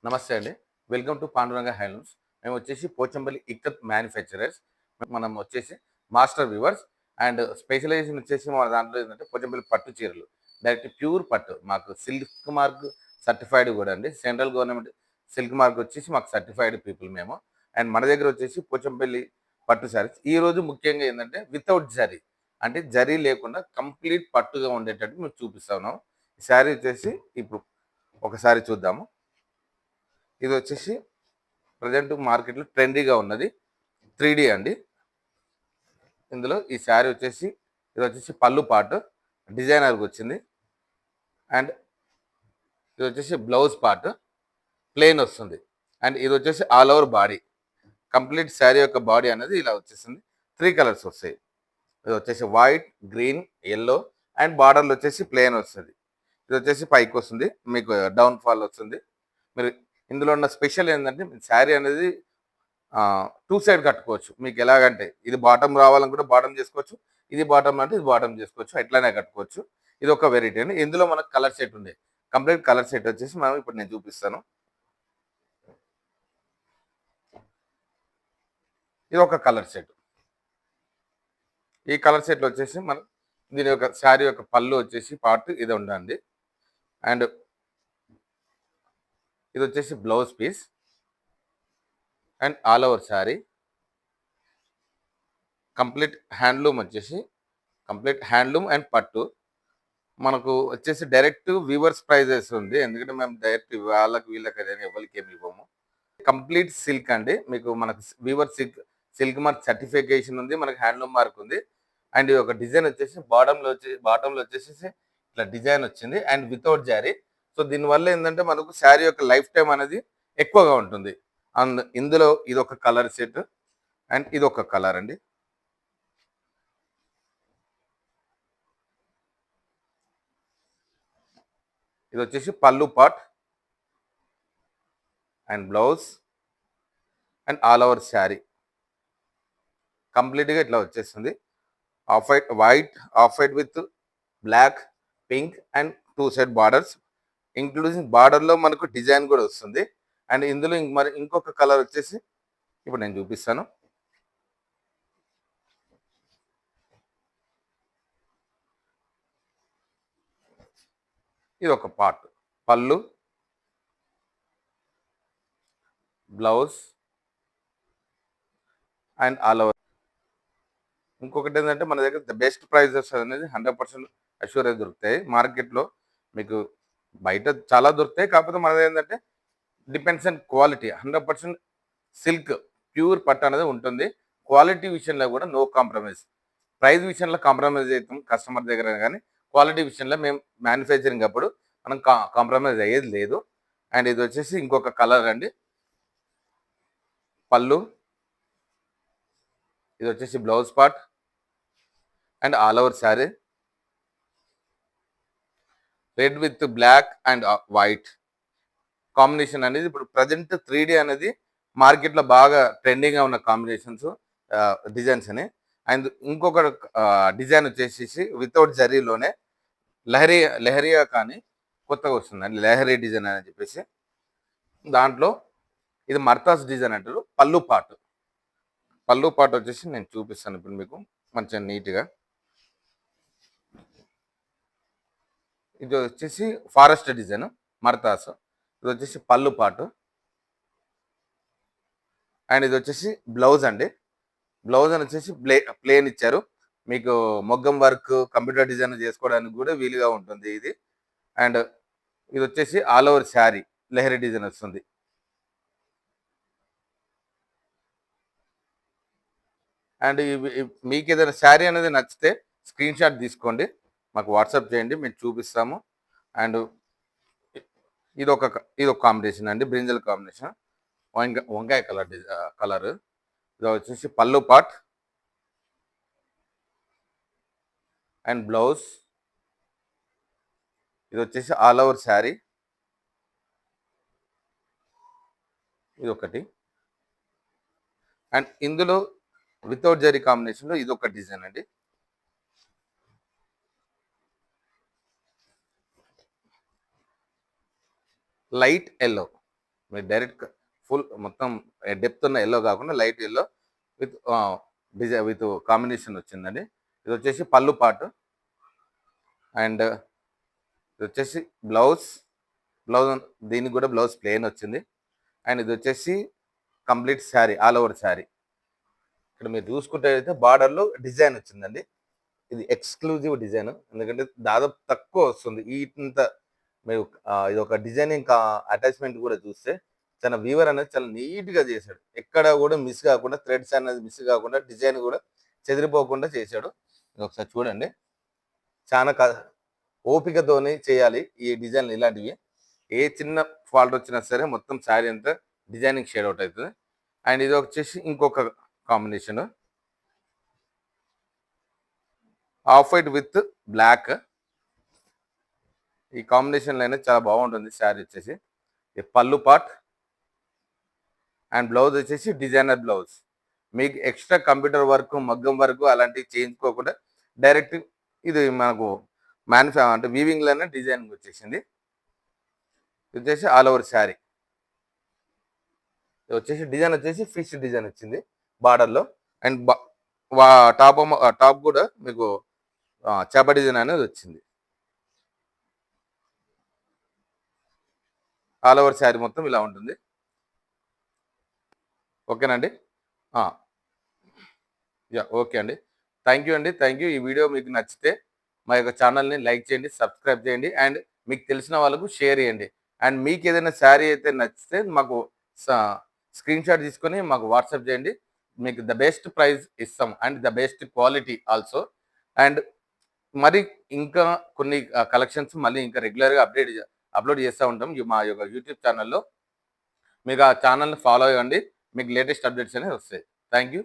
నమస్తే అండి. Welcome to Panduranga handlooms. మేము వచ్చేసి పోచంపల్లి ఇక్కత్ మ్యానుఫ్యాక్చరర్స్. మనం వచ్చేసి మాస్టర్ వీవర్స్ అండ్ స్పెషలైజేషన్ వచ్చేసి మన దాంట్లో ఏంటంటే పోచంపల్లి పట్టు చీరలు. డైరెక్ట్ ప్యూర్ పట్టు. మాకు సిల్క్ మార్క్ సర్టిఫైడ్ కూడా అండి. సెంట్రల్ గవర్నమెంట్ సిల్క్ మార్క్ వచ్చేసి మాకు సర్టిఫైడ్ పీపుల్ మేము. అండ్ మన దగ్గర వచ్చేసి పోచంపల్లి పట్టు శారీస్. ఈరోజు ముఖ్యంగా ఏంటంటే వితౌట్ జరీ. అంటే జరీ లేకుండా కంప్లీట్ పట్టుగా ఉండేటట్టు మేము చూపిస్తా ఉన్నాం. ఈ శారీ వచ్చేసి ఇప్పుడు ఒకసారి చూద్దాము. ఇది వచ్చేసి ప్రజెంట్ మార్కెట్లో ట్రెండీగా ఉన్నది 3D అండి. ఇందులో ఈ శారీ వచ్చేసి ఇది వచ్చేసి పళ్ళు పార్ట్ డిజైనర్కి వచ్చింది. అండ్ ఇది వచ్చేసి బ్లౌజ్ పార్ట్ ప్లెయిన్ వస్తుంది. అండ్ ఇది వచ్చేసి all over body complete sari యొక్క బాడీ అనేది ఇలా వచ్చేసింది. 3 కలర్స్ వస్తాయి. ఇది వచ్చేసి వైట్, గ్రీన్, ఎల్లో అండ్ బార్డర్లు వచ్చేసి ప్లెయిన్ వస్తుంది. ఇది వచ్చేసి పైకి వస్తుంది, మీకు డౌన్ ఫాల్ వస్తుంది. మీరు ఇందులో ఉన్న స్పెషల్ ఏంటంటే శారీ అనేది టూ సైడ్ కట్టుకోవచ్చు. మీకు ఎలాగంటే ఇది బాటమ్ రావాలనుకుంటే బాటమ్ చేసుకోవచ్చు, ఇది బాటమ్ అంటే ఇది బాటమ్ చేసుకోవచ్చు, ఎట్లానే కట్టుకోవచ్చు. ఇది ఒక వెరైటీ అండి. ఇందులో మనకు కలర్ సెట్ ఉంది. కంప్లీట్ కలర్ సెట్ వచ్చేసి మనం ఇప్పుడు నేను చూపిస్తాను. ఇది ఒక కలర్ సెట్. ఈ కలర్ సెట్లు వచ్చేసి మనం దీని యొక్క శారీ యొక్క పళ్ళు వచ్చేసి పార్ట్ ఇది ఉండండి. అండ్ ఇది వచ్చేసి blouse piece and all over sari complete handloom వచ్చేసి కంప్లీట్ హ్యాండ్లూమ్ అండ్ పట్టు. మనకు వచ్చేసి డైరెక్ట్ వీవర్స్ ప్రైజెస్ ఉంది. ఎందుకంటే మేము డైరెక్ట్ వాళ్ళకి వీళ్ళకి అదే ఎవరికి ఏమి ఇవ్వము. కంప్లీట్ సిల్క్ అండి. మీకు మనకు వీవర్ సిల్క్ మార్క్ సర్టిఫికేషన్ ఉంది, మనకి హ్యాండ్లూమ్ మార్క్ ఉంది. అండ్ ఇది ఒక డిజైన్ వచ్చేసి బాటంలో వచ్చేసి ఇట్లా డిజైన్ వచ్చింది అండ్ వితౌట్ జారీ. సో దీనివల్ల ఏంటంటే మనకు శారీ యొక్క లైఫ్ టైం అనేది ఎక్కువగా ఉంటుంది. అండ్ ఇందులో ఇది ఒక కలర్ సెట్ అండ్ ఇది ఒక కలర్ అండి. ఇది వచ్చేసి పళ్ళు part and blouse and all over sari కంప్లీట్గా ఇట్లా వచ్చేస్తుంది. White off white with black, pink and two side borders, including బార్డర్లో మనకు డిజైన్ కూడా వస్తుంది. అండ్ ఇందులో మరి ఇంకొక కలర్ వచ్చేసి ఇప్పుడు నేను చూపిస్తాను. ఇది ఒక పార్ట్ పళ్ళు, బ్లౌజ్ అండ్ ఆల్ ఓవర్. ఇంకొకటి ఏంటంటే మన దగ్గర ద బెస్ట్ ప్రైజెస్ అనేది 100% అష్యూరెన్స్ దొరుకుతాయి. మార్కెట్లో మీకు బయట చాలా దొరుకుతాయి, కాకపోతే మనది ఏంటంటే depends on quality. 100% silk pure పట్టు అనేది ఉంటుంది. క్వాలిటీ విషయంలో కూడా నో కాంప్రమైజ్. ప్రైస్ విషయంలో కాంప్రమైజ్ అవుతాం కస్టమర్ దగ్గర, కానీ క్వాలిటీ విషయంలో మేము మ్యానుఫ్యాక్చరింగ్ అప్పుడు మనం కాంప్రమైజ్ అయ్యేది లేదు. అండ్ ఇది వచ్చేసి ఇంకొక కలర్ అండి. పళ్ళు, ఇది వచ్చేసి blouse part and all over sari red with black and white combination అనేది ఇప్పుడు ప్రజెంట్ 3D అనేది మార్కెట్లో బాగా ట్రెండింగ్గా ఉన్న కాంబినేషన్స్ డిజైన్స్ అని. అండ్ ఇంకొక డిజైన్ వచ్చేసి వితౌట్ జరీలోనే లెహరియా కానీ కొత్తగా వస్తుందండి, లెహరీ డిజైన్ అని చెప్పేసి. దాంట్లో ఇది మర్తాస్ డిజైన్ అంటారు. పళ్ళు పాటు వచ్చేసి నేను చూపిస్తాను ఇప్పుడు మీకు మంచిగా నీట్గా. ఇది వచ్చేసి ఫారెస్ట్ డిజైన్ మర్తాస్. ఇది వచ్చేసి పళ్ళు పాటు అండ్ ఇది వచ్చేసి బ్లౌజ్ అండి. బ్లౌజ్ అని వచ్చేసి ప్లేన్ ఇచ్చారు. మీకు మొగ్గం వర్క్ కంప్యూటర్ డిజైన్ చేసుకోవడానికి కూడా వీలుగా ఉంటుంది ఇది. అండ్ ఇది వచ్చేసి ఆల్ ఓవర్ శారీ లెహరీ డిజైన్ వస్తుంది. అండ్ మీకు ఏదైనా శారీ అనేది నచ్చితే స్క్రీన్ షాట్ తీసుకోండి, మాకు వాట్సాప్ చేయండి, మేము చూపిస్తాము. అండ్ ఇది ఒక కాంబినేషన్ అండి, బ్రింజల్ కాంబినేషన్, వంకాయ కలర్. ఇది వచ్చేసి పళ్ళు పార్ట్ అండ్ బ్లౌజ్. ఇది వచ్చేసి ఆల్ ఓవర్ శారీ. ఇది ఒకటి. అండ్ ఇందులో వితౌట్ జరీ కాంబినేషన్లో ఇది ఒక డిజైన్ అండి. లైట్ ఎల్లో మీరు డైరెక్ట్ ఫుల్ మొత్తం డెప్త్ ఉన్న ఎల్లో కాకుండా light yellow with design with combination వచ్చిందండి. ఇది వచ్చేసి పళ్ళు పార్ట్ అండ్ ఇది వచ్చేసి బ్లౌజ్ దీనికి కూడా బ్లౌజ్ ప్లెయిన్ వచ్చింది. అండ్ ఇది వచ్చేసి complete sari, all over sari. ఇక్కడ మీరు చూసుకుంటే అయితే బార్డర్లో డిజైన్ వచ్చిందండి. ఇది ఎక్స్క్లూజివ్ డిజైన్, ఎందుకంటే దాదాపు తక్కువ వస్తుంది. ఇంత మీరు ఇది ఒక డిజైనింగ్ అటాచ్మెంట్ కూడా చూస్తే చాలా వీవర్ అనేది చాలా నీట్గా చేశాడు. ఎక్కడ కూడా మిస్ కాకుండా, థ్రెడ్స్ అనేది మిస్ కాకుండా, డిజైన్ కూడా చెదిరిపోకుండా చేశాడు. ఇది ఒకసారి చూడండి. చాలా ఓపికతోని చేయాలి ఈ డిజైన్లు ఇలాంటివి. ఏ చిన్న ఫాల్ట్ వచ్చినా సరే మొత్తం శారీ అంతా డిజైనింగ్ షేడ్ అవుట్ అవుతుంది. అండ్ ఇది వచ్చేసి ఇంకొక combination off white with black. ఈ కాంబినేషన్లో అయినా చాలా బాగుంటుంది శారీ వచ్చేసి. ఈ పళ్ళు పార్ట్ అండ్ బ్లౌజ్ వచ్చేసి డిజైనర్ బ్లౌజ్. మీకు ఎక్స్ట్రా కంప్యూటర్ వర్క్, మగ్గం వర్క్ అలాంటివి చేయించుకోకుండా డైరెక్ట్ ఇది మనకు అంటే వీవింగ్లోనే డిజైనింగ్ వచ్చేసింది. ఇది వచ్చేసి ఆల్ ఓవర్ శారీ. ఇది వచ్చేసి డిజైన్ వచ్చేసి ఫిష్ డిజైన్ వచ్చింది బార్డర్లో. అండ్ టాప్ కూడా మీకు చేప డిజైన్ అనేది వచ్చింది. ఆల్ ఓవర్ శారీ మొత్తం ఇలా ఉంటుంది. ఓకేనండి. ఓకే అండి. థ్యాంక్ యూ అండి. Thank you. ఈ వీడియో మీకు నచ్చితే మా యొక్క ఛానల్ని లైక్ చేయండి, సబ్స్క్రైబ్ చేయండి అండ్ మీకు తెలిసిన వాళ్ళకు షేర్ చేయండి. అండ్ మీకు ఏదైనా శారీ అయితే నచ్చితే మాకు స్క్రీన్ షాట్ తీసుకొని మాకు వాట్సాప్ చేయండి. మీకు ద బెస్ట్ ప్రైస్ ఇస్తాం and the best quality also. And మరి ఇంకా కొన్ని కలెక్షన్స్ మళ్ళీ ఇంకా రెగ్యులర్గా అప్లోడ్ చేస్తూ ఉంటాం మా యొక్క యూట్యూబ్ ఛానల్లో. మీకు ఆ ఛానల్ని ఫాలో అవ్వండి. మీకు లేటెస్ట్ అప్డేట్స్ అనేవి వస్తాయి. Thank you.